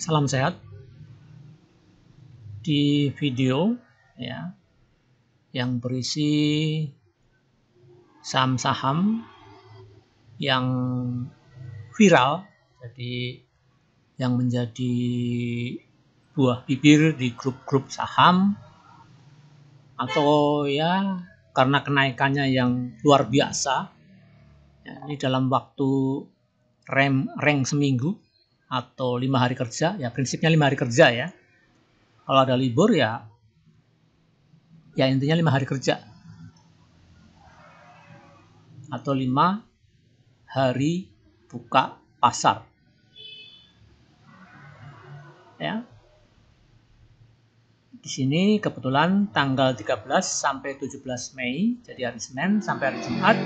Salam sehat. Di video ya yang berisi saham-saham yang viral, jadi yang menjadi buah bibir di grup-grup saham, atau ya karena kenaikannya yang luar biasa ya, ini dalam waktu rank seminggu atau 5 hari kerja, ya prinsipnya 5 hari kerja ya. Kalau ada libur ya intinya 5 hari kerja atau 5 hari buka pasar ya. Di sini kebetulan tanggal 13 sampai 17 Mei, jadi hari Senin sampai hari Jumat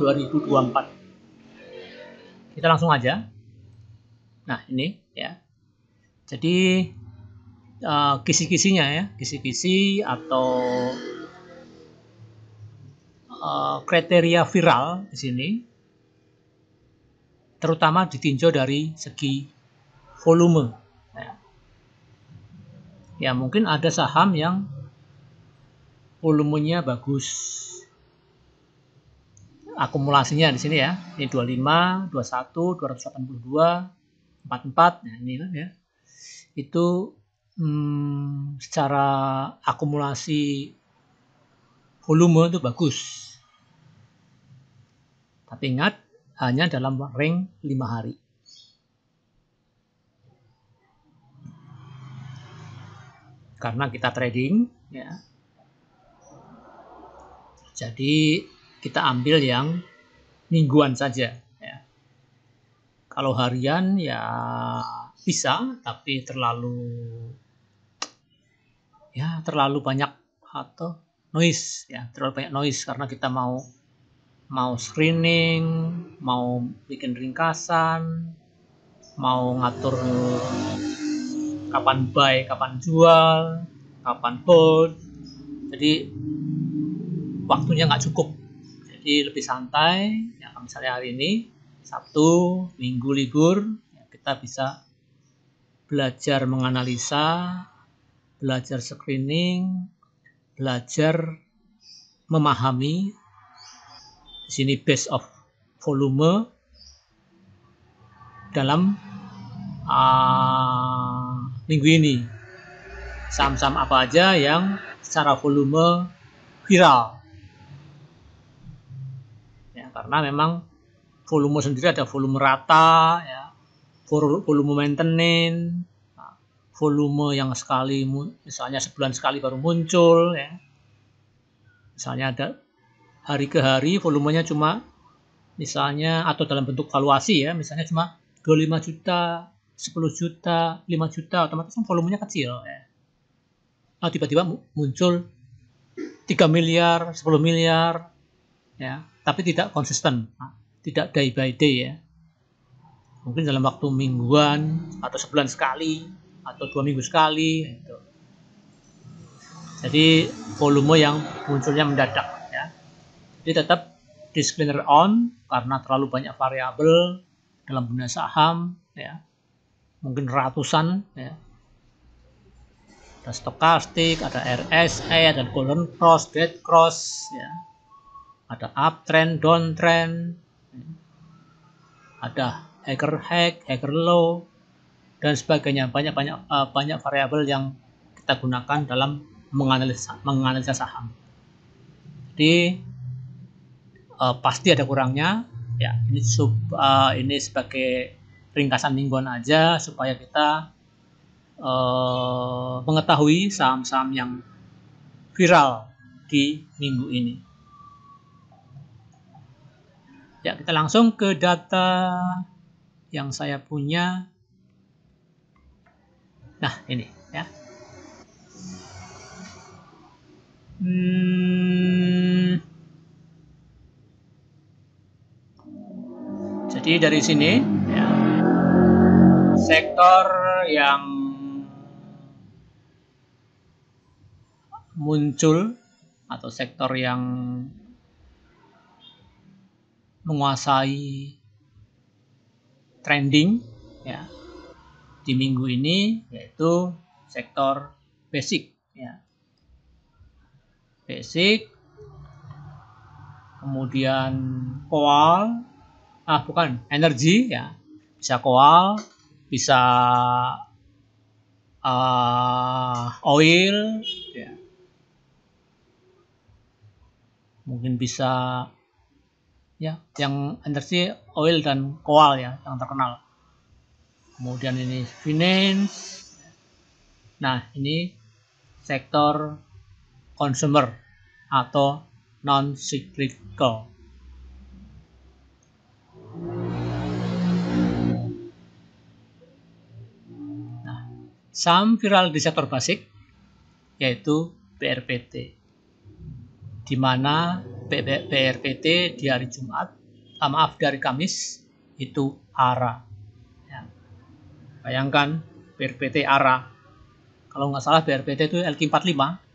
2024. Kita langsung aja. Nah, ini ya. Jadi kisi-kisinya ya, kisi-kisi atau kriteria viral di sini terutama ditinjau dari segi volume. Ya mungkin ada saham yang volumenya bagus, akumulasinya di sini ya, ini 25, 21, 282, 44, nah ini kan ya, itu secara akumulasi volume itu bagus. Tapi ingat, hanya dalam rank 5 hari. Karena kita trading ya. Jadi kita ambil yang mingguan saja ya. Kalau harian ya bisa, tapi terlalu banyak atau noise ya, terlalu banyak noise karena kita mau screening, mau bikin ringkasan, mau ngatur kapan buy, kapan jual, kapan hold. Jadi waktunya nggak cukup. Jadi lebih santai. Ya, misalnya hari ini Sabtu, Minggu libur, ya, kita bisa belajar menganalisa, belajar screening, belajar memahami. Di sini base of volume dalam minggu ini. Saham-saham apa aja yang secara volume viral. Ya, karena memang volume sendiri ada volume rata, ya, volume maintenance, volume yang sekali, misalnya sebulan sekali baru muncul, ya. Misalnya ada hari ke hari volumenya cuma, misalnya atau dalam bentuk valuasi ya, misalnya cuma 25 juta, 10 juta, 5 juta, otomatis volumenya kecil. Ya. Nah, tiba-tiba muncul 3 miliar, 10 miliar, ya, tapi tidak konsisten, tidak day by day ya. Mungkin dalam waktu mingguan atau sebulan sekali atau 2 minggu sekali gitu. Jadi volume yang munculnya mendadak ya. Jadi tetap disclaimer on karena terlalu banyak variabel dalam dunia saham ya. Mungkin ratusan ya. Ada stokastik, ada RSI, ada golden cross, dead cross ya. Ada uptrend, downtrend, ada hacker low dan sebagainya. Banyak variabel yang kita gunakan dalam menganalisa saham. Jadi pasti ada kurangnya. Ya, ini sebagai ringkasan mingguan aja supaya kita mengetahui saham-saham yang viral di minggu ini. Ya, kita langsung ke data yang saya punya. Nah, ini ya. Jadi dari sini ya, sektor yang muncul atau sektor yang menguasai trending ya, di minggu ini, yaitu sektor basic ya. Basic, kemudian coal, energi ya. Bisa coal, bisa oil ya. Mungkin bisa ya, yang energi oil dan coal ya yang terkenal. Kemudian ini finance. Nah, ini sektor consumer atau non cyclical. Nah, saham viral di sektor basic yaitu BRPT, di mana BRPT di hari Jumat, di hari Kamis itu ARA. Ya. Bayangkan BRPT ARA. Kalau nggak salah BRPT itu LQ45.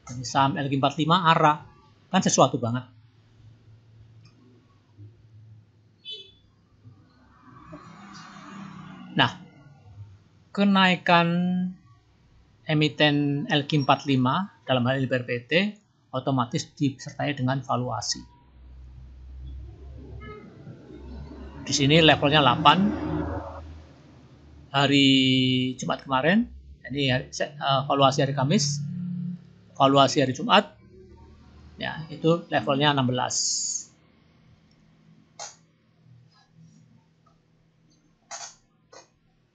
Jadi saham LQ45 ARA kan sesuatu banget. Nah, kenaikan emiten LQ45 dalam hal ini BRPT otomatis disertai dengan valuasi. Di sini levelnya 8 hari Jumat kemarin. Ini valuasi hari Kamis, valuasi hari Jumat, ya itu levelnya 16.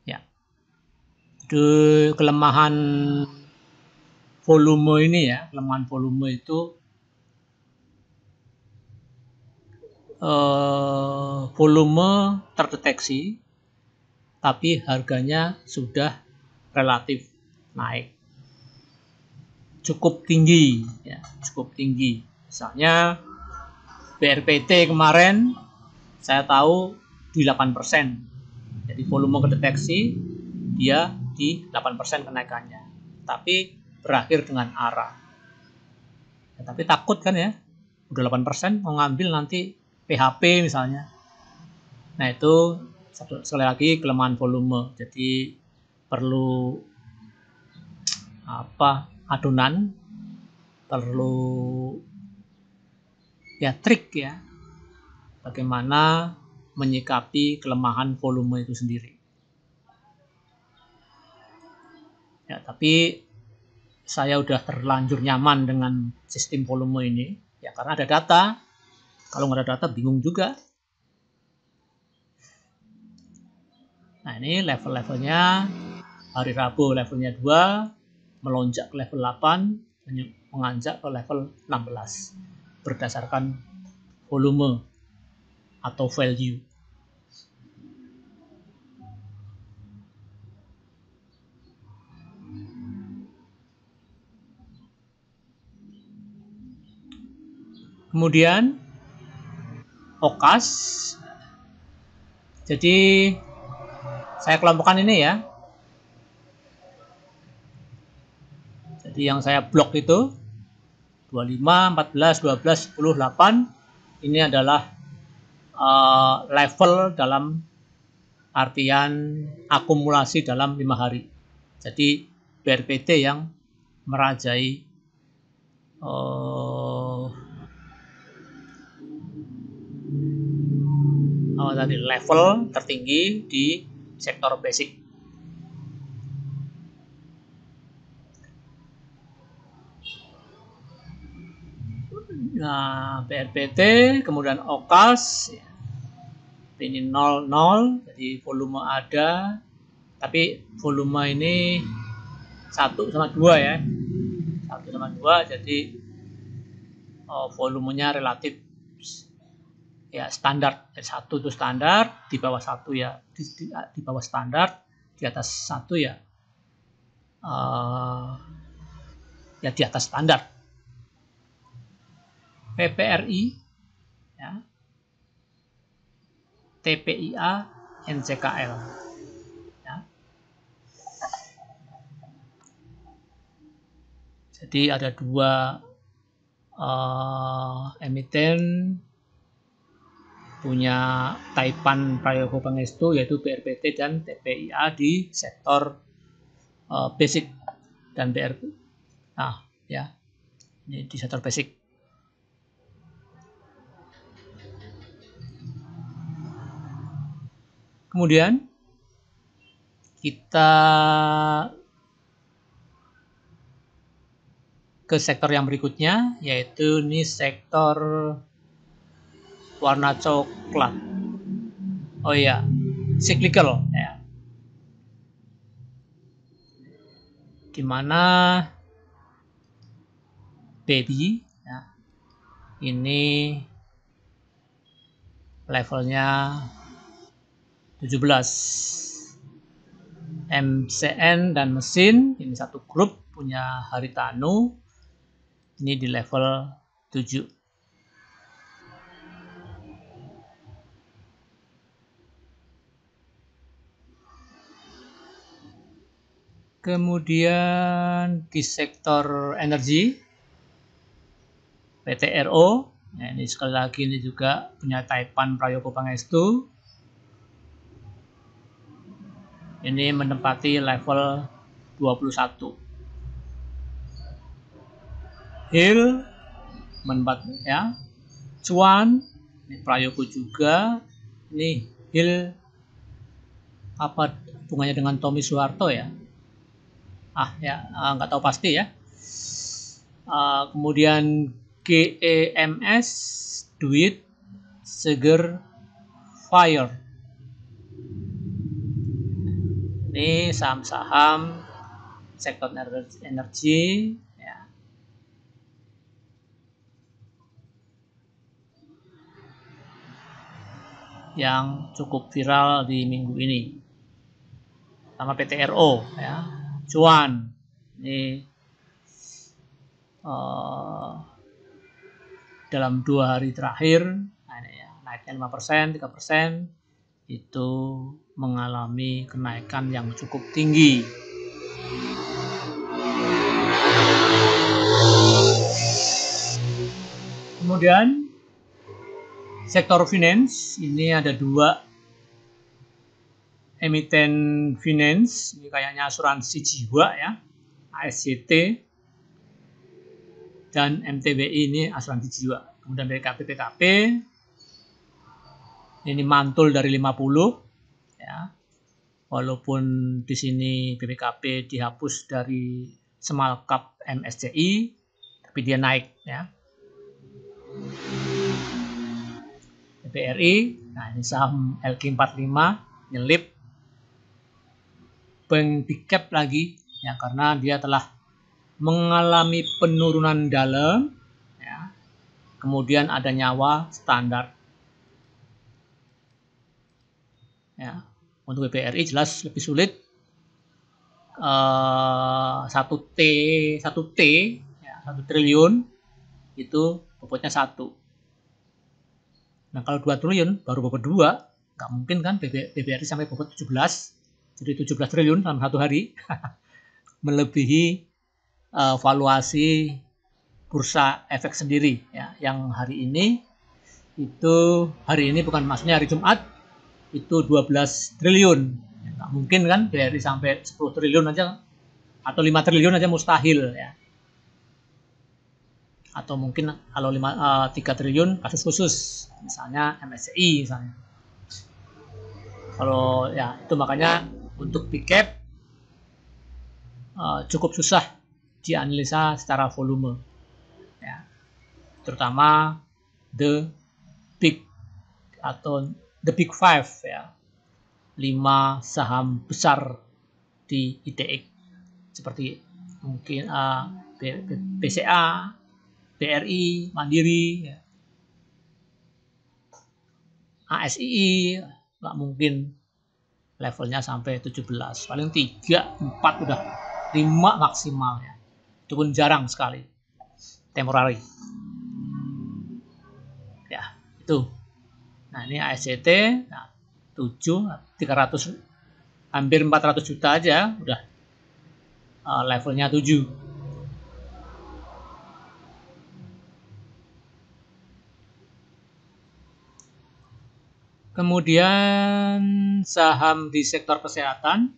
Ya, itu kelemahan volume ini ya, kelemahan volume itu volume terdeteksi, tapi harganya sudah relatif naik, cukup tinggi ya, cukup tinggi. Misalnya BRPT kemarin saya tahu di 8%, jadi volume kedeteksi dia di 8% kenaikannya, tapi berakhir dengan ARA ya, tapi takut kan ya, udah 8% mau ngambil nanti PHP misalnya. Nah, itu sekali lagi kelemahan volume, jadi perlu adonan, perlu ya trik ya, bagaimana menyikapi kelemahan volume itu sendiri ya. Tapi saya udah terlanjur nyaman dengan sistem volume ini ya, karena ada data. Kalau nggak ada data bingung juga. Nah, ini level-levelnya. Hari Rabu levelnya 2, melonjak ke level 8, menganjak ke level 16 berdasarkan volume atau value. Kemudian OKAS. Jadi saya kelompokkan ini ya. Jadi yang saya blok itu 25, 14, 12, 10, 8 ini adalah level dalam artian akumulasi dalam 5 hari. Jadi BRPT yang merajai level tertinggi di sektor basic. Nah, BRPT, kemudian OKAS, ini 00, jadi volume ada, tapi volume ini 1 sama 2 ya. 1 sama 2, jadi volumenya relatif ya standar. 1 itu standar, di bawah 1 ya di bawah standar, di atas 1 ya ya di atas standar. PPRI ya, TPIA, NCKL ya. Jadi ada 2 emiten punya Taipan Prayogo Pangestu yaitu BRPT dan TPIA di sektor basic dan BRP. Nah, ya. Ini di sektor basic. Kemudian kita ke sektor yang berikutnya, yaitu ini sektor warna coklat. Oh iya, cyclical ya. Dimana baby ya, ini levelnya 17. MCN dan mesin ini satu grup punya Haritanu, ini di level 7. Kemudian di sektor energi PTRO, nah ini sekali lagi ini juga punya Taipan Prayogo Pangestu, ini menempati level 21. Hill menempati ya, Cuan ini Prayogo juga, ini Hill apa hubungannya dengan Tommy Soeharto ya? Nggak tahu pasti ya. Kemudian GEMS, Duit, Seger, Fire. Ini saham-saham sektor energi ya. Yang cukup viral di minggu ini. Sama PTRO ya. Cuan. Ini dalam 2 hari terakhir naiknya 5%, 3%, itu mengalami kenaikan yang cukup tinggi. Kemudian sektor finance, ini ada 2 emiten finance, ini kayaknya asuransi jiwa ya, ASCT dan MTBI, ini asuransi jiwa. Kemudian PKP ini mantul dari 50 ya. Walaupun di sini BPKP dihapus dari small cap MSCI, tapi dia naik ya. BRI, nah ini saham LQ45 nyelip bank big cap lagi ya, karena dia telah mengalami penurunan dalam ya. Kemudian ada nyawa standar ya. Untuk BRI jelas lebih sulit. 1 triliun itu bobotnya 1. Nah kalau 2 triliun baru bobot 2, nggak mungkin kan BBRI sampai bobot 17. Jadi 17 triliun dalam 1 hari. Melebihi valuasi bursa efek sendiri ya. Yang hari ini bukan, maksudnya hari Jumat itu 12 triliun. Ya, nggak mungkin kan BRI sampai 10 triliun aja atau 5 triliun aja mustahil ya. Atau mungkin kalau 3 triliun kasus khusus, misalnya MSCI misalnya. Kalau ya itu makanya untuk big cap cukup susah dianalisa secara volume ya. Terutama the big five ya. 5 saham besar di ITX seperti mungkin BCA, BRI, Mandiri, ya. ASII nggak mungkin levelnya sampai 17, paling 3, 4 udah, 5 maksimal ya. Itu pun jarang sekali, temporary. Ya, itu. Nah, ini ASCT, nah, 300, hampir 400 juta aja udah levelnya 7. Kemudian saham di sektor kesehatan.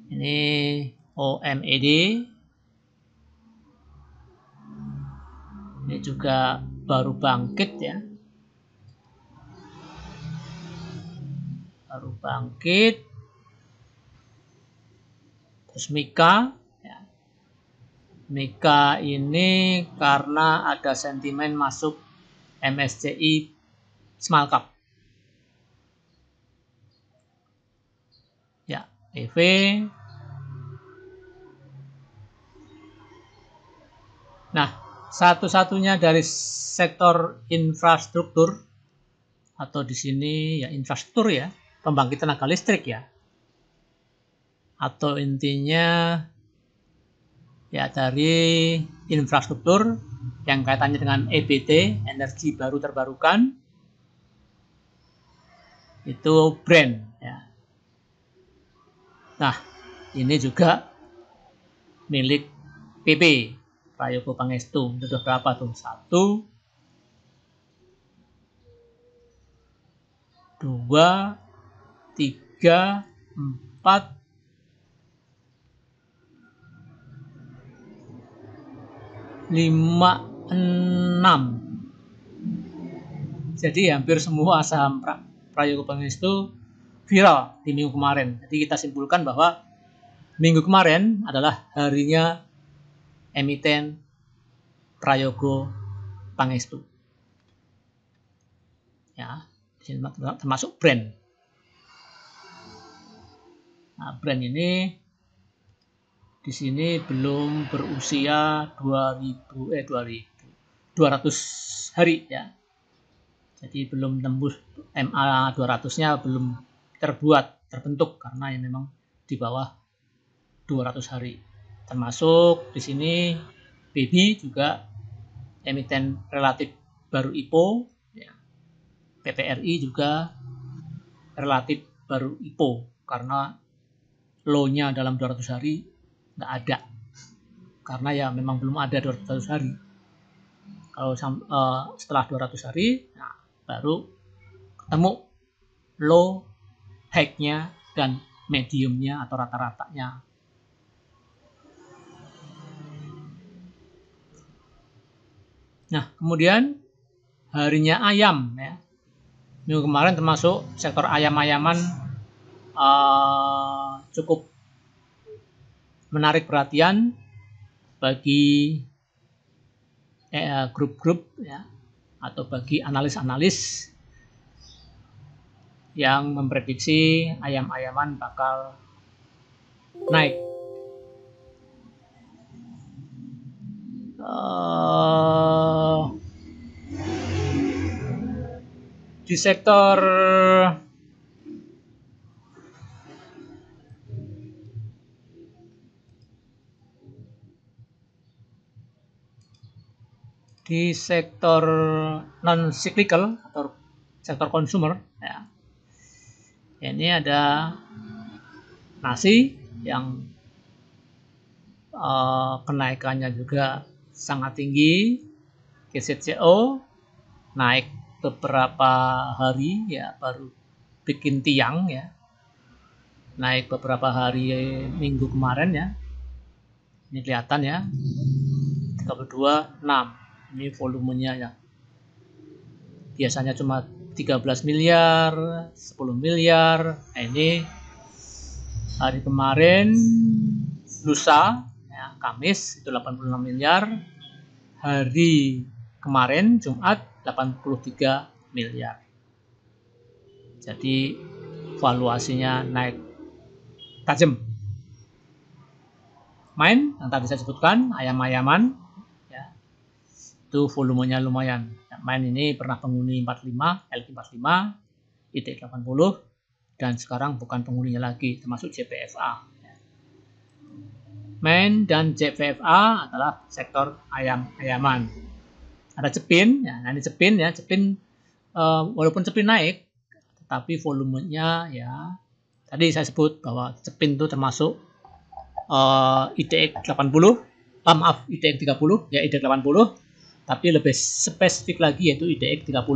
Ini OMED. Ini juga baru bangkit ya. Baru bangkit. Terus Mika. Ya. Mika ini karena ada sentimen masuk MSCI Small Cap. Ya, EV. Nah, satu-satunya dari sektor infrastruktur atau di sini ya infrastruktur ya, pembangkit tenaga listrik ya. Atau intinya ya dari infrastruktur yang kaitannya dengan EBT, energi baru terbarukan, itu brand ya. Nah, ini juga milik PP Prayogo Pangestu. Sudah berapa tuh? 1, 2, 3, 4, 5, 6. Jadi hampir semua saham Prayogo Pangestu viral di minggu kemarin. Jadi kita simpulkan bahwa minggu kemarin adalah harinya emiten Prayogo Pangestu. Ya, termasuk brand. Nah, brand ini di sini belum berusia 200 hari ya. Jadi belum tembus MA 200-nya belum terbentuk karena yang memang di bawah 200 hari. Termasuk di sini BB juga emiten relatif baru IPO ya. PPRI juga relatif baru IPO karena low-nya dalam 200 hari nggak ada. Karena ya memang belum ada 200 hari. Kalau setelah 200 hari, nah, baru ketemu low, high-nya, dan medium-nya atau rata-ratanya. Nah, kemudian harinya ayam ya. Minggu kemarin termasuk sektor ayam-ayaman cukup menarik perhatian bagi grup-grup ya, atau bagi analis-analis yang memprediksi ayam-ayaman bakal naik. Di sektor non cyclical atau sektor consumer ya. Ini ada nasi yang kenaikannya juga sangat tinggi. KCCO naik beberapa hari ya, baru bikin tiang ya. Naik beberapa hari minggu kemarin ya. Ini kelihatan ya. 32,6. Ini volumenya ya. Biasanya cuma 13 miliar, 10 miliar. Nah, ini hari kemarin lusa ya, Kamis itu 86 miliar. Hari kemarin Jumat 83 miliar. Jadi valuasinya naik tajam. Main yang tadi saya sebutkan ayam-ayaman ya, itu volumenya lumayan. Main ini pernah penghuni 45, LQ45, IT80 dan sekarang bukan penghuninya lagi, termasuk JPFA. Main dan JPFA adalah sektor ayam-ayaman. Ada Cepin, ya, nah ini Cepin ya, Cepin walaupun Cepin naik, tetapi volumenya ya tadi saya sebut bahwa Cepin itu termasuk IDX 80, IDX 30 ya, IDX 80 tapi lebih spesifik lagi yaitu IDX 30.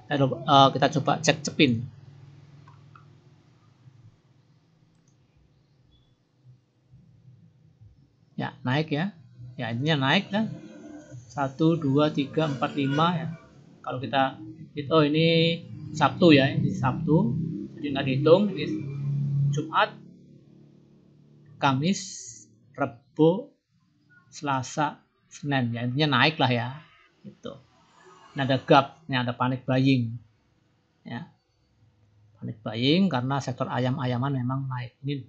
Lalu kita coba cek cepin. Ya, naik ya. Ya, intinya naik kan. 1, 2, 3, 4, 5 ya. Kalau kita oh ini Sabtu ya, ini Sabtu. Jadi nggak dihitung, ini Jumat, Kamis, Rebo, Selasa, Senin ya, intinya naik lah ya. Gitu. Ini ada gap, ini ada panic buying. Ya. Panic buying karena sektor ayam-ayaman memang naik. Ini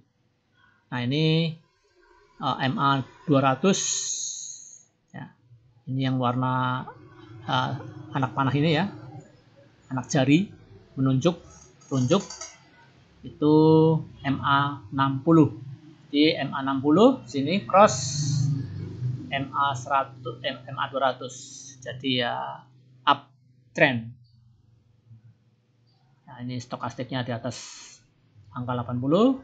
MA 200 ya. Ini yang warna anak panah ini ya. Anak jari menunjuk tunjuk itu MA 60. Di MA 60 sini cross MA 100 MA 200. Jadi ya uptrend. Nah, ini stokastiknya di atas angka 80.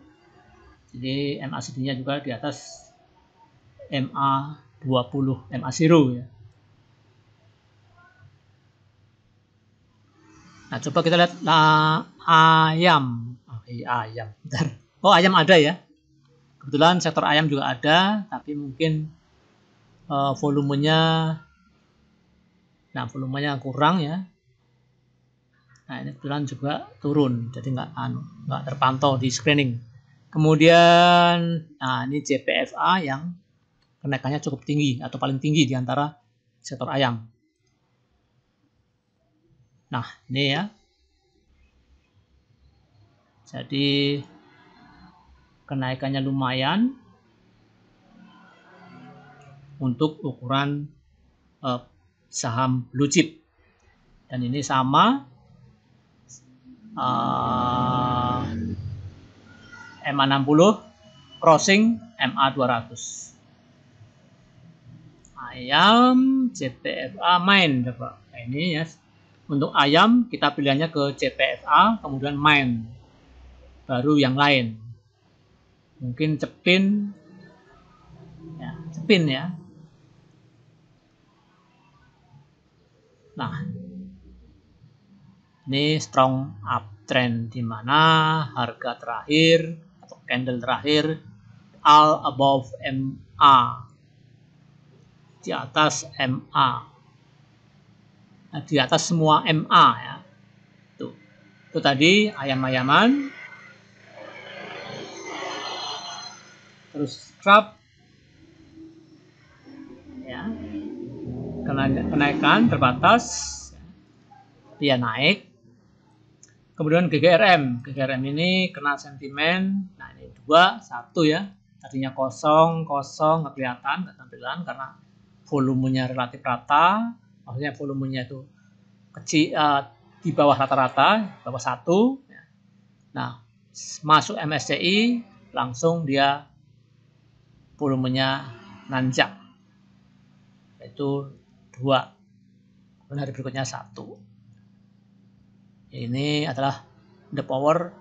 Jadi MACD-nya juga di atas MA 20, MA 0 ya. Nah, coba kita lihat ayam. Ayam. Bentar. Oh, ayam ada ya. Kebetulan sektor ayam juga ada, tapi mungkin volumenya kurang ya. Nah, ini kebetulan juga turun, jadi nggak terpantau di screening. Kemudian, nah ini JPFA yang kenaikannya cukup tinggi atau paling tinggi di antara sektor ayam. Nah, ini ya. Jadi kenaikannya lumayan untuk ukuran saham blue chip. Dan ini sama MA 60 crossing MA 200. Ayam JPFA main coba. Nah, ini ya. Untuk ayam kita pilihannya ke JPFA kemudian main. Baru yang lain. Mungkin cepin ya. Nah, ini strong uptrend di mana harga terakhir atau candle terakhir all above MA, di atas MA, nah, di atas semua MA ya. Itu tadi ayam-ayaman. Terus scrap ya, kenaikan terbatas dia naik. Kemudian GGRM ini kena sentimen. Nah, ini 2, 1 ya. Tadinya kosong nggak kelihatan, nggak tampilan karena volumenya relatif rata. Maksudnya volumenya itu kecil, di bawah rata-rata, bawah 1. Nah, masuk MSCI langsung dia volumenya nanjak. Itu 2. Kemudian hari berikutnya 1. Ini adalah the power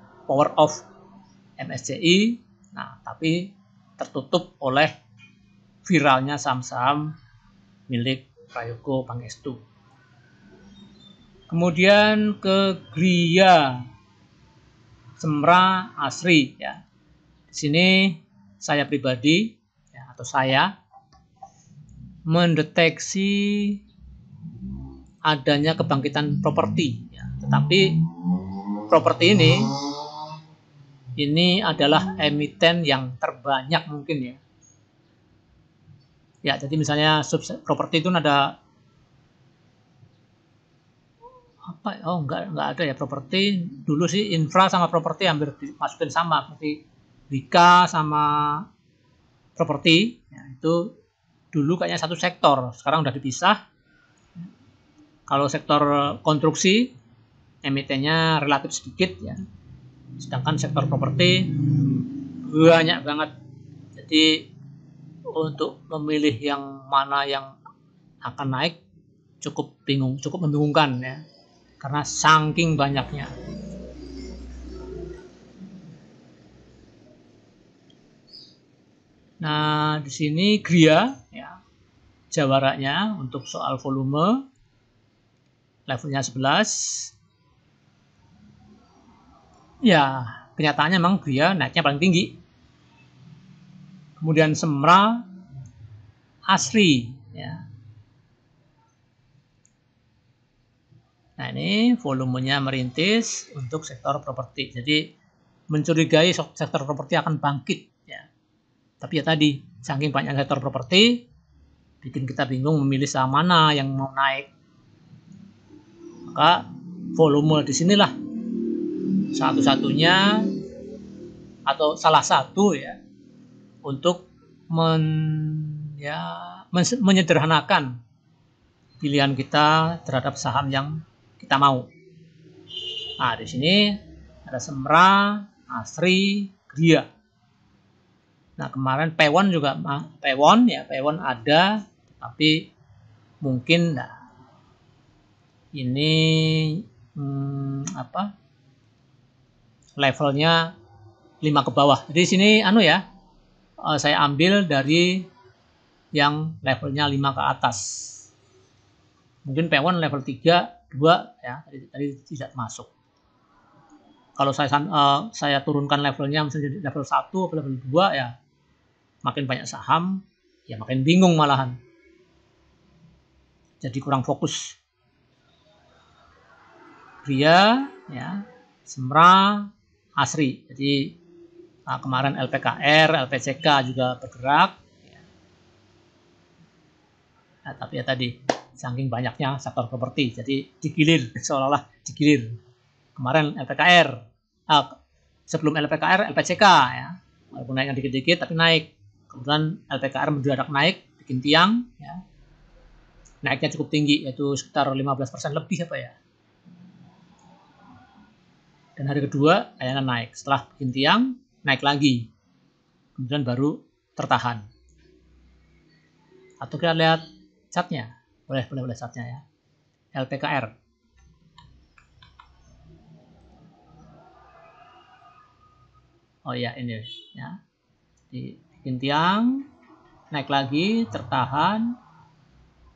of MSCI. Nah, tapi tertutup oleh viralnya saham-saham milik Prayogo Pangestu. Kemudian ke Gria Semra Asri ya. Di sini saya pribadi ya, atau saya mendeteksi adanya kebangkitan properti ya. Tetapi properti ini adalah emiten yang terbanyak mungkin ya. Ya, jadi misalnya properti itu ada apa? Oh, enggak ada ya properti. Dulu sih infra sama properti hampir dimasukin sama, seperti Wika sama properti. Ya, itu dulu kayaknya satu sektor, sekarang udah dipisah. Kalau sektor konstruksi emitennya relatif sedikit ya. Sedangkan sektor properti banyak banget. Jadi untuk memilih yang mana yang akan naik cukup membingungkan ya. Karena saking banyaknya. Nah, di sini Gria ya. jawaranya untuk soal volume. Levelnya 11. Ya, kenyataannya memang dia naiknya paling tinggi. Kemudian Semra, Asri. Ya. Nah, ini volumenya merintis untuk sektor properti. Jadi, mencurigai sektor properti akan bangkit. Ya. Tapi ya tadi, saking banyak sektor properti, bikin kita bingung memilih saham mana yang mau naik. Maka volume di sinilah satu-satunya atau salah satu ya untuk menyederhanakan pilihan kita terhadap saham yang kita mau. Nah, di sini ada Semra, Asri, Gria. Nah, kemarin Pewon juga, Pewon ada, tapi mungkin ini levelnya 5 ke bawah. Jadi sini saya ambil dari yang levelnya 5 ke atas. Mungkin Pewon level 3, 2 ya, tadi tidak masuk. Kalau saya turunkan levelnya misalnya level 1 atau level 2 ya, makin banyak saham ya makin bingung malahan. Jadi kurang fokus. Gria, ya, Semra, Asri. Jadi kemarin LPKR, LPCK juga bergerak. Ya, tapi ya tadi saking banyaknya sektor properti, jadi digilir, seolah-olah digilir. Kemarin LPKR, sebelum LPKR, LPCK ya, walaupun naiknya dikit-dikit tapi naik. Kemudian LPKR mendadak naik, bikin tiang, ya. Naiknya cukup tinggi, yaitu sekitar 15% lebih apa ya. Dan hari kedua kayaknya naik. Setelah bikin tiang, naik lagi. Kemudian baru tertahan. Atau kita lihat chartnya. Boleh chartnya ya. LPKR. Oh iya, ini ya. Bikin tiang, naik lagi, tertahan.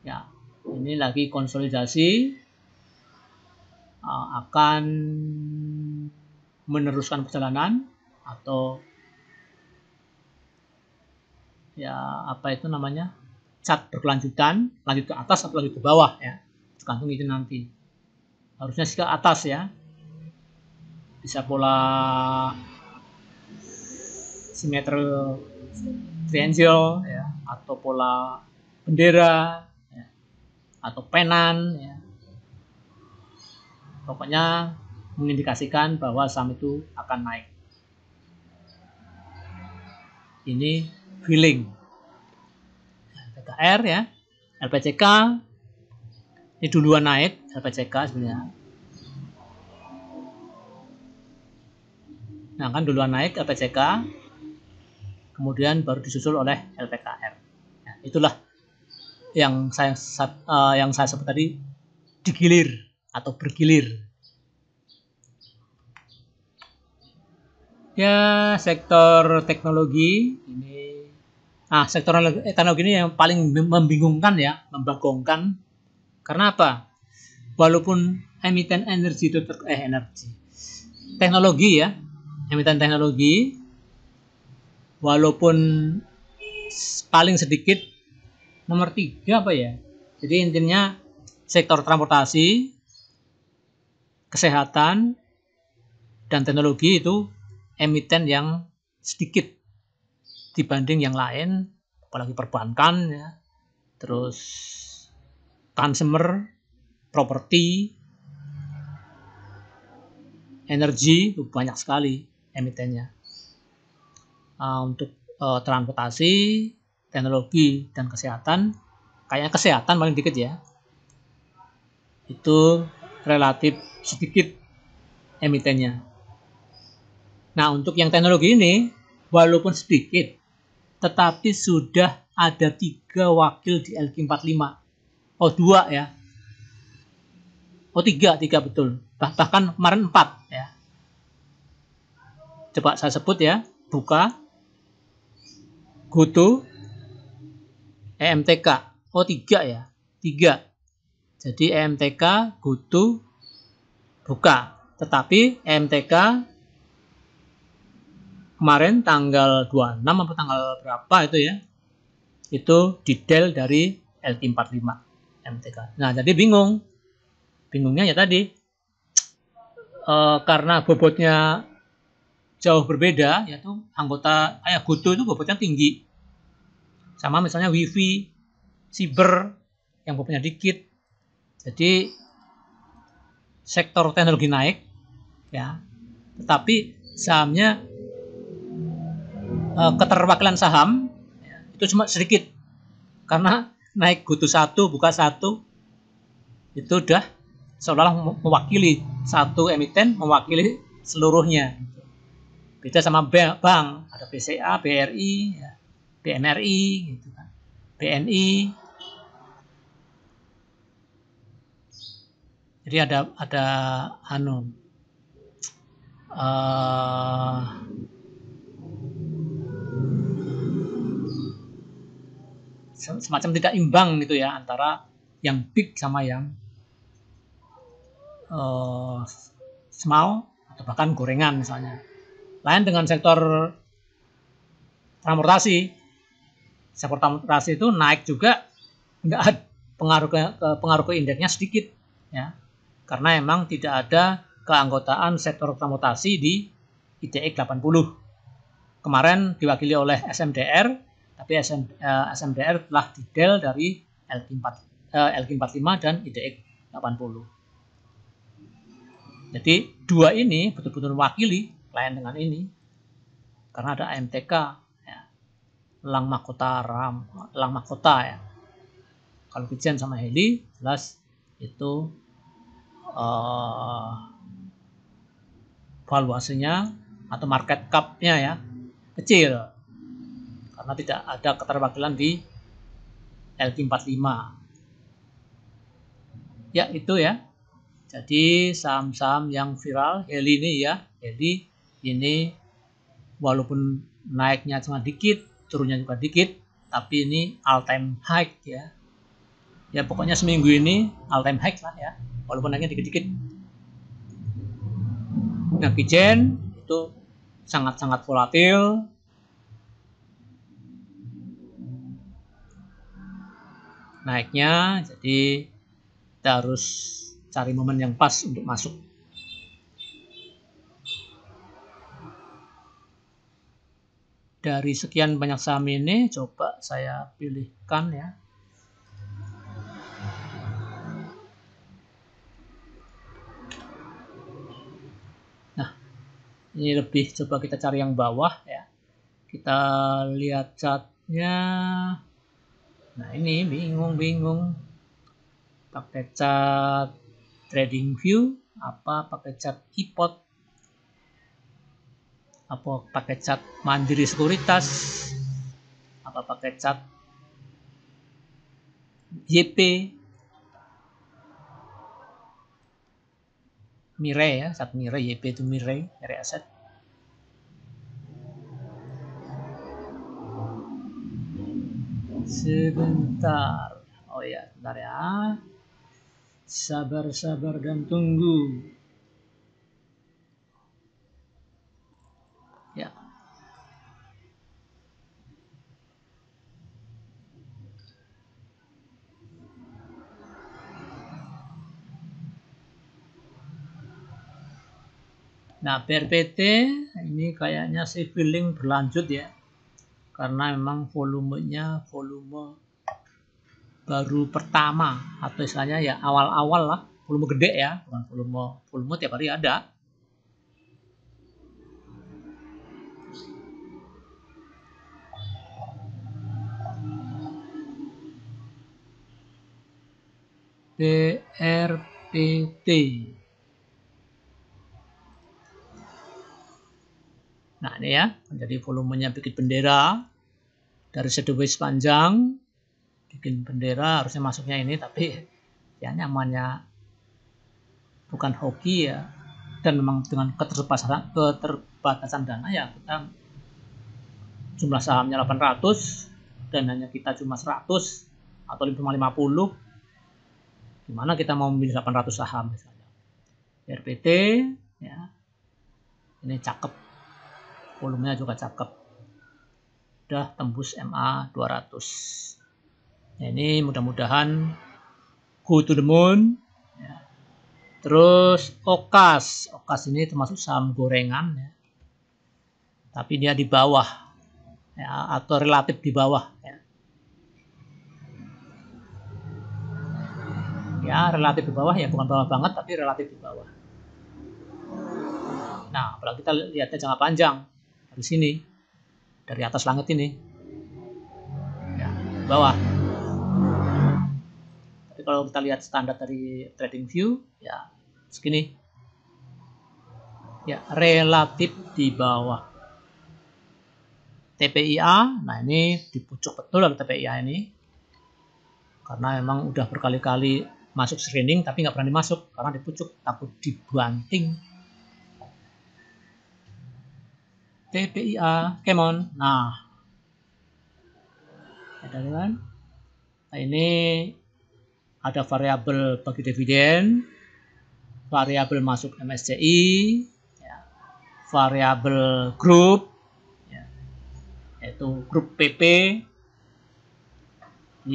Ya, ini lagi konsolidasi. Akan meneruskan perjalanan atau ya apa itu namanya, chart berkelanjutan, lanjut ke atas atau lanjut ke bawah ya, tergantung itu nanti. Harusnya sih ke atas ya, bisa pola symmetrical triangle ya, atau pola bendera ya, atau penan ya. Pokoknya mengindikasikan bahwa saham itu akan naik. Ini feeling. LPKR ya, LPCK ini duluan naik, LPCK sebenarnya. Nah kan duluan naik LPCK, kemudian baru disusul oleh LPKR. Nah, itulah yang saya sebut tadi digilir atau bergilir. Ya, sektor teknologi ini, sektor teknologi ini yang paling membingungkan ya, membagongkan. Karena apa? Walaupun emiten teknologi ya, emiten teknologi, walaupun paling sedikit nomor 3 apa ya. Jadi intinya sektor transportasi, kesehatan, dan teknologi itu emiten yang sedikit dibanding yang lain, apalagi perbankan ya, terus consumer, properti, energi, itu banyak sekali emitennya. Untuk transportasi, teknologi, dan kesehatan, kayaknya kesehatan paling dikit ya, itu relatif sedikit emitennya. Nah, untuk yang teknologi ini, walaupun sedikit, tetapi sudah ada 3 wakil di LQ45. Oh, 2 ya. Oh, 3 betul. Bahkan kemarin 4 ya. Coba saya sebut ya. Buka, GoTo, EMTK. Oh 3 ya, 3. Jadi EMTK GoTo buka, tetapi EMTK kemarin tanggal 26 atau tanggal berapa itu ya, itu di del dari LQ45 EMTK. Nah jadi bingungnya ya tadi karena bobotnya jauh berbeda, yaitu anggota kayak GoTo itu bobotnya tinggi, sama misalnya WiFi, Cyber yang bobotnya dikit. Jadi sektor teknologi naik ya, tetapi sahamnya keterwakilan saham ya, itu cuma sedikit karena naik GoTo 1 buka 1 itu udah seolah-olah mewakili satu emiten, mewakili seluruhnya. Beda sama bank, ada BCA, BRI, ya, BMRI, gitu kan, BNI. Jadi ada semacam tidak imbang gitu ya antara yang big sama yang small atau bahkan gorengan misalnya. Lain dengan sektor transportasi. Sektor transportasi itu naik juga nggak ada pengaruh ke indeksnya sedikit ya, karena emang tidak ada keanggotaan sektor transportasi di IDX 80. Kemarin diwakili oleh SMDR, tapi SMDR telah didel dari LQ45 dan IDX 80. Jadi dua ini betul-betul mewakili lain dengan ini, karena ada AMTK ya, Elang Mahkota ya. Kalau Pijen sama Heli jelas itu valuasinya atau market cap-nya ya kecil karena tidak ada keterwakilan di LQ45. Ya itu ya. Jadi saham-saham yang viral Heli ini ya, Heli ini walaupun naiknya cuma dikit, turunnya juga dikit, tapi ini all time high ya. Ya pokoknya seminggu ini all time high lah ya, walaupun naiknya dikit-dikit. Nah Pijen itu sangat-sangat volatil. Naiknya, jadi kita harus cari momen yang pas untuk masuk. Dari sekian banyak saham ini, coba saya pilihkan ya. Nah, ini lebih coba kita cari yang bawah ya. Kita lihat chartnya. Nah ini bingung. Pakai chart TradingView, apa pakai chart iPod, apa pakai chart Mandiri Sekuritas, apa pakai chart YP, Mirai ya, chart Mirai, YP itu Mirai Aset. Sebentar, oh ya, bentar ya. Sabar dan tunggu. Ya. Nah, BRPT ini kayaknya sih feeling berlanjut ya. Karena memang volumenya volume baru pertama atau istilahnya ya awal-awal lah, volume gede ya, bukan volume tiap hari ada. BRPT. Nah ini ya, jadi volumenya bikin bendera dari sideways panjang, bikin bendera harusnya masuknya ini, tapi ya nyamannya bukan hoki ya, dan memang dengan keterbatasan dana ya kita jumlah sahamnya 800 dan hanya kita cuma 100, atau 5,50, gimana kita mau memilih 800 saham misalnya. RPT ya. Ini cakep. Volumenya juga cakep. Udah tembus MA 200. Nah, ini mudah-mudahan go to the moon ya. Terus Okas ini termasuk saham gorengan ya. Tapi dia di bawah ya, atau relatif di bawah ya. Ya, relatif di bawah ya, bukan bawah banget tapi relatif di bawah. Nah, kalau kita lihatnya jangka panjang dari sini, dari atas langit ini ya, di bawah. Tapi kalau kita lihat standar dari TradingView ya segini ya, relatif di bawah. TPIA, nah ini di pucuk betul ada TPIA ini, karena memang udah berkali-kali masuk screening tapi nggak berani masuk karena di pucuk, takut dibanting. TPIA, come on. Nah, ada kan? Nah, ini ada variabel bagi dividen, variabel masuk MSCI, ya, variabel grup, ya, yaitu grup PP, Y,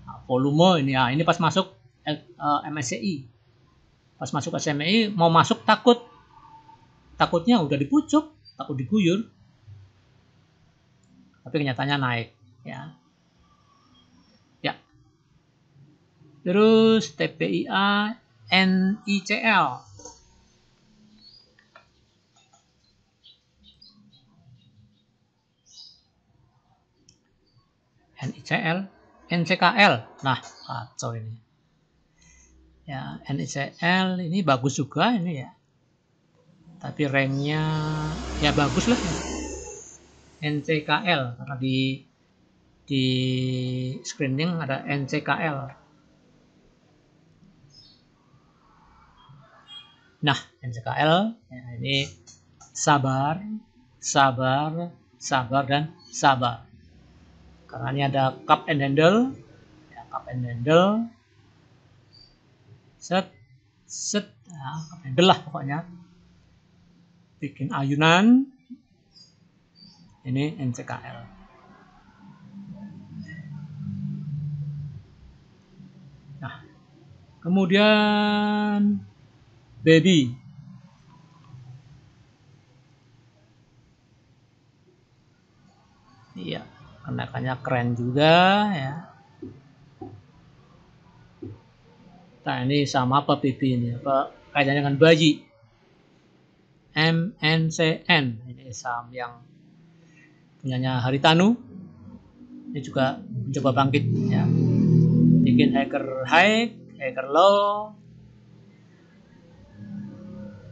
nah, volume ini ya, ini pas masuk MSCI, pas masuk SMI mau masuk takutnya udah di pucuk, takut diguyur, tapi kenyataannya naik ya. Ya. Terus TPIA NICL. NICL, NCKL. Nah, kacau ini. Ya, NICL ini bagus juga ini ya. Tapi ranknya ya bagus lah. NCKL karena di screening ada NCKL. Nah, NCKL ya, ini sabar, dan sabar. Karena ini ada cup and handle, ya, cup and handle, set, ya, cup and handle lah pokoknya. Bikin ayunan, ini NCKL. Nah, kemudian baby. Iya, kenaikannya keren juga ya. Nah, ini sama apa baby ini? Apa kaitannya dengan bayi? MNCN, ini saham yang punyanya Haritanu. Ini juga mencoba bangkit ya. Bikin hacker high, hacker low.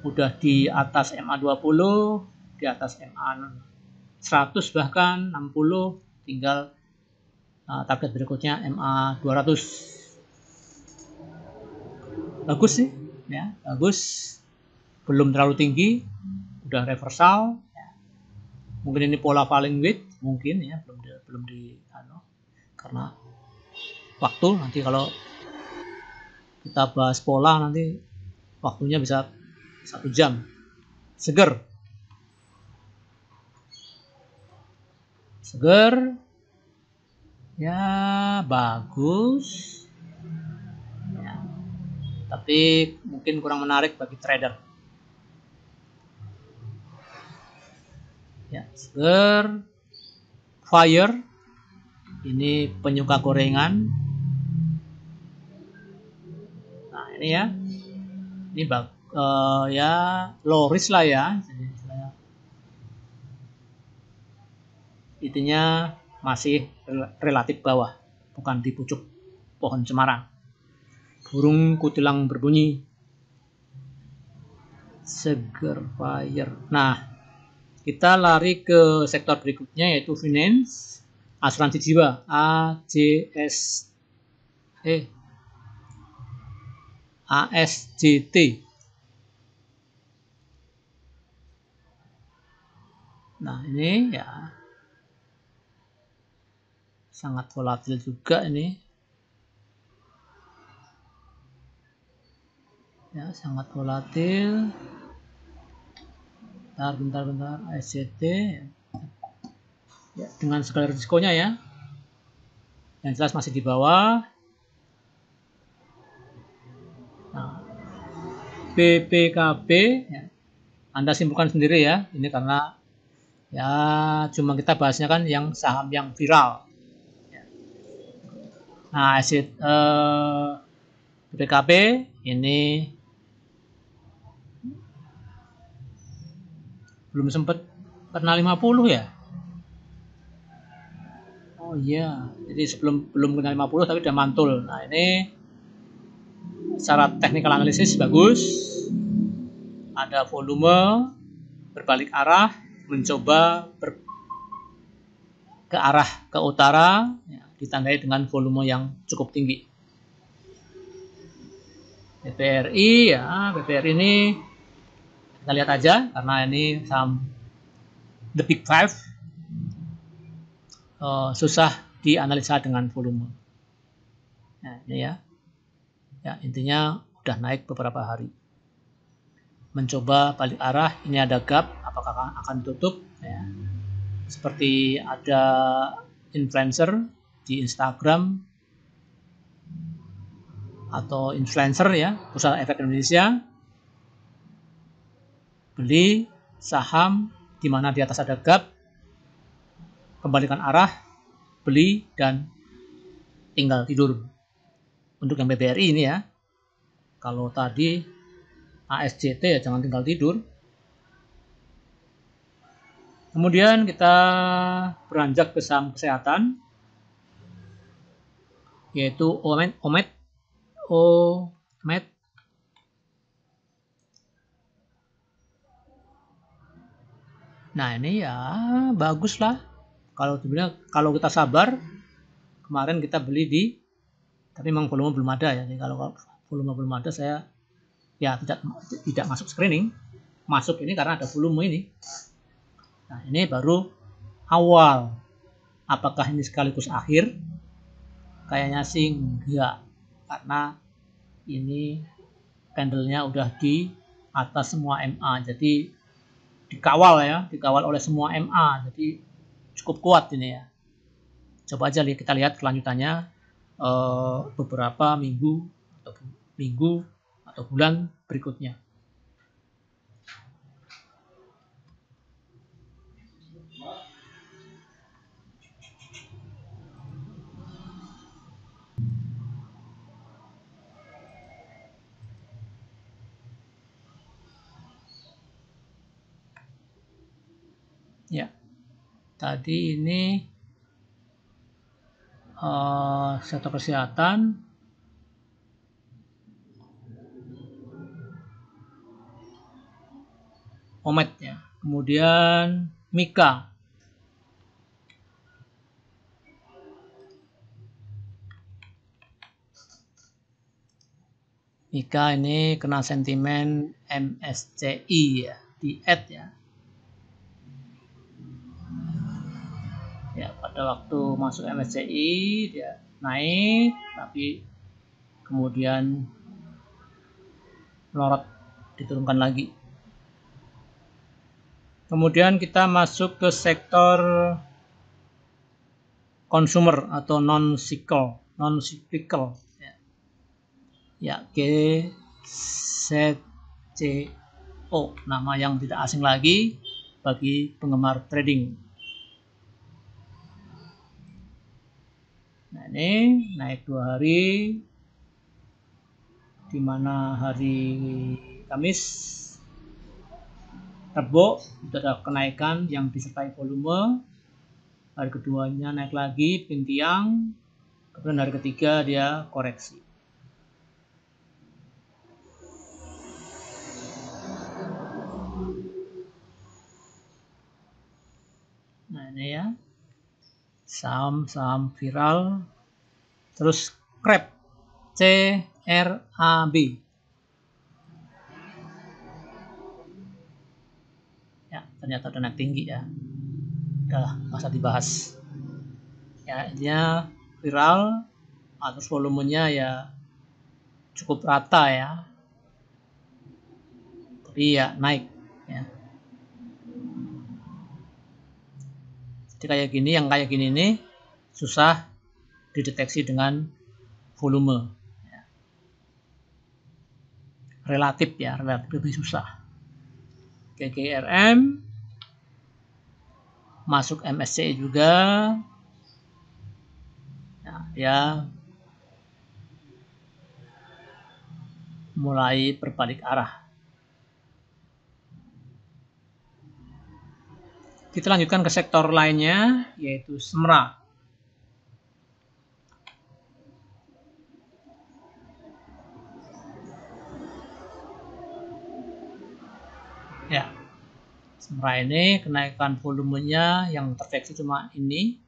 Udah di atas MA20, di atas MA100 bahkan 60, tinggal target berikutnya MA200. Bagus sih ya, bagus. Belum terlalu tinggi, udah reversal ya. Mungkin ini pola falling wedge, mungkin ya, belum di karena waktu, nanti kalau kita bahas pola nanti waktunya bisa 1 jam. Seger ya, bagus ya, tapi mungkin kurang menarik bagi trader ya. Seger, fire, ini penyuka gorengan. Nah, ini ya, ini ya low risk lah ya. Intinya masih relatif bawah, bukan di pucuk pohon cemara. Burung kutilang berbunyi. Seger, fire. Nah, kita lari ke sektor berikutnya yaitu finance, asuransi jiwa, ASJT. Nah, ini ya sangat volatil juga ini. sangat volatil. Bentar, ASCT ya, dengan segala risikonya ya. Yang jelas masih di bawah. Nah, BPKB ya, Anda simpulkan sendiri ya. Ini karena ya cuma kita bahasnya kan yang saham yang viral. Nah, BPKB ini belum sempat pernah 50 ya. Oh iya, jadi belum kena 50 tapi udah mantul. Nah, ini secara technical analisis bagus. Ada volume berbalik arah, mencoba ke arah ke utara, ya, ditandai dengan volume yang cukup tinggi. BPRI ya, BPRI ini kita lihat aja karena ini saham the big five, susah dianalisa dengan volume. Nah, ini ya, intinya udah naik beberapa hari. Mencoba balik arah, ini ada gap, apakah akan tutup? Ya. Seperti ada influencer di Instagram atau influencer ya, Bursa Efek Indonesia, beli saham di mana di atas ada gap, kembalikan arah, beli dan tinggal tidur. Untuk yang BBRI ini ya, kalau tadi ASCT ya jangan tinggal tidur. Kemudian kita beranjak ke saham kesehatan, yaitu OMED. Nah ini ya bagus lah. Kalau kita sabar, kemarin kita beli tapi memang volume belum ada ya. Jadi kalau volume belum ada saya ya tidak masuk screening. Masuk ini karena ada volume ini. Nah ini baru awal. Apakah ini sekaligus akhir? Kayaknya sih enggak, karena ini candlenya udah di atas semua MA, jadi dikawal oleh semua MA, jadi cukup kuat ini ya. Coba aja kita lihat kelanjutannya beberapa minggu atau bulan berikutnya. Ya, tadi ini sektor kesehatan, OMED ya, kemudian Mika. Mika ini kena sentimen MSCI ya, di add ya. Ya, pada waktu masuk MSCI dia naik, tapi kemudian melorot, diturunkan lagi. Kemudian kita masuk ke sektor consumer atau non-cyclical ya, GZCO, nama yang tidak asing lagi bagi penggemar trading. Nah ini naik 2 hari, di mana hari Kamis, Rebo itu ada kenaikan yang disertai volume. Hari keduanya naik lagi, pintiang. Kemudian hari ketiga dia koreksi. Nah ini ya, saham viral. Terus CRAB, CRAB. Ya, ternyata udah naik tinggi ya. Udah masa dibahas. Ya, intinya viral, terus volumenya ya cukup rata ya. tapi ya naik ya. Jadi kayak gini, yang kayak gini nih susah dideteksi dengan volume ya. Relatif lebih susah. GGRM masuk MSCI juga ya, dia mulai berbalik arah. Kita lanjutkan ke sektor lainnya, yaitu SMRA. Ya, SMRA ini kenaikan volumenya yang terdeteksi cuma ini.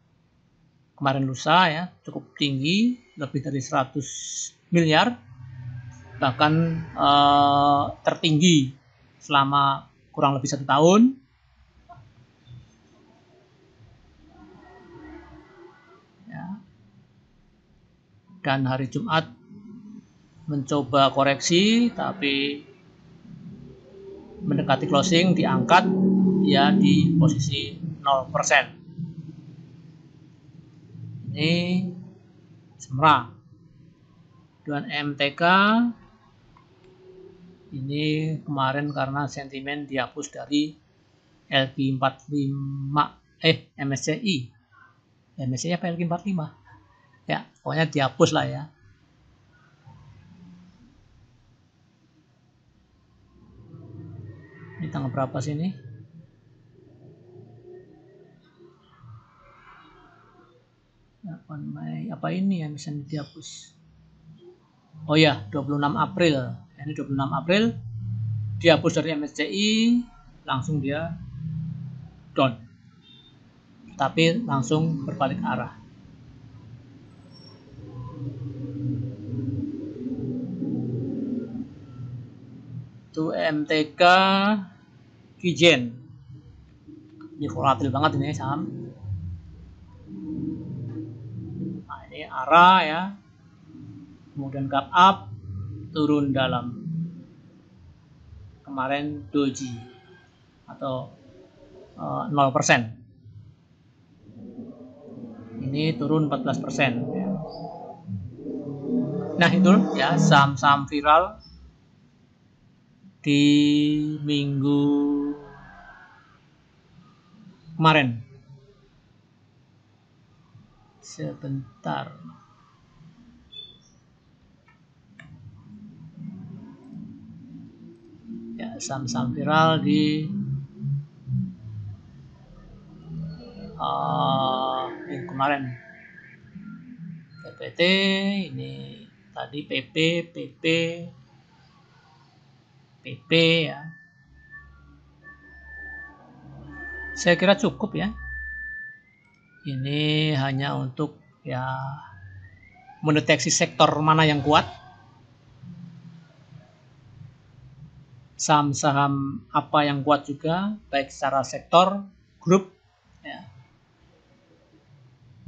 Kemarin lusa ya, cukup tinggi, lebih dari 100 miliar. Bahkan tertinggi selama kurang lebih 1 tahun. Dan hari Jumat mencoba koreksi, tapi mendekati closing diangkat ya di posisi 0%. Ini SMRA. Dan MTK ini kemarin karena sentimen dihapus dari LQ45 MSCI. MSCI apa LQ45? Ya, pokoknya dihapus lah ya. Ini tanggal berapa sih ini? Mei. Apa ini yang bisa dihapus? Oh ya, 26 April. Ini 26 April dihapus dari MSCI, langsung dia down. Tapi langsung berbalik arah. Itu MTK Kijen. Ini volatil banget ini saham. Nah, ini arah ya. Kemudian gap up, turun dalam. Kemarin doji atau 0%. Ini turun 14%. Ya. Nah, itu ya saham-saham viral di minggu kemarin. Sebentar. Ya, saham-saham viral di minggu kemarin. PPT ini tadi PP ya. Saya kira cukup ya. Ini hanya untuk ya mendeteksi sektor mana yang kuat. Saham-saham apa yang kuat juga, baik secara sektor, grup ya,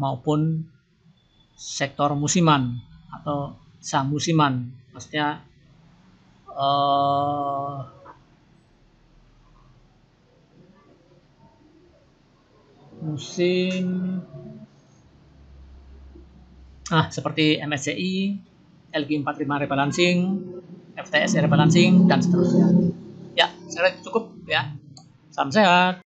maupun sektor musiman atau saham musiman. Maksudnya musim seperti MSCI, LQ45 rebalancing, FTS rebalancing, dan seterusnya. Ya, saya cukup ya. Salam sehat.